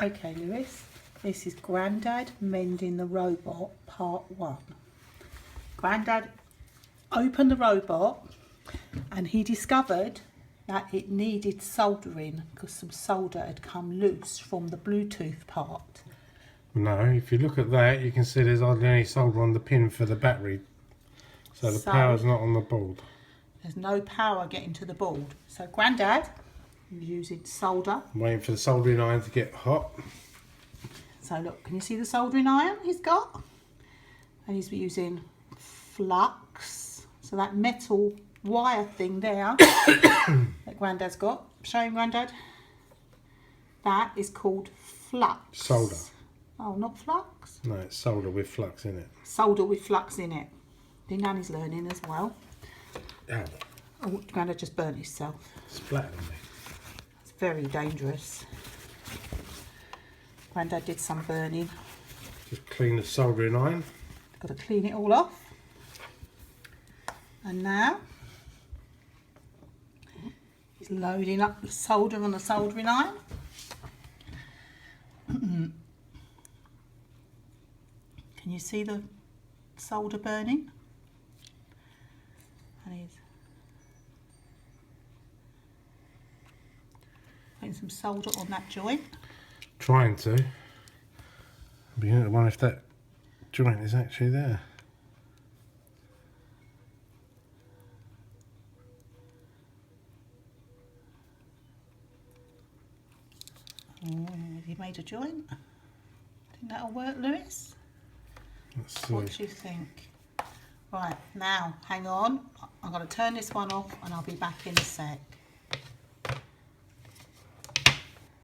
Okay, Lewis, this is Grandad mending the robot part 1. Grandad opened the robot and he discovered that it needed soldering because some solder had come loose from the Bluetooth part. No, if you look at that, you can see there's hardly any solder on the pin for the battery. So the power's not on the board. There's no power getting to the board. So Grandad is using solder. I'm waiting for the soldering iron to get hot. So look, can you see the soldering iron he's got? And he's using flux. So that metal wire thing there that Grandad's got. Show him, Grandad. That is called flux. Solder. Oh, not flux? No, it's solder with flux in it. Solder with flux in it. The Nanny's learning as well. Ow. Oh, Grandad just burnt himself. Splattered me. It's very dangerous. Grandad did some burning. Just clean the soldering iron. Got to clean it all off. And now he's loading up the solder on the soldering iron. Can you see the solder burning? And he's putting some solder on that joint. Trying to. I'm beginning to wonder if that joint is actually there. Oh, have you made a joint? Think that'll work, Lewis? Let's see. What do you think? Right, now, hang on. I'm going to turn this one off and I'll be back in a sec.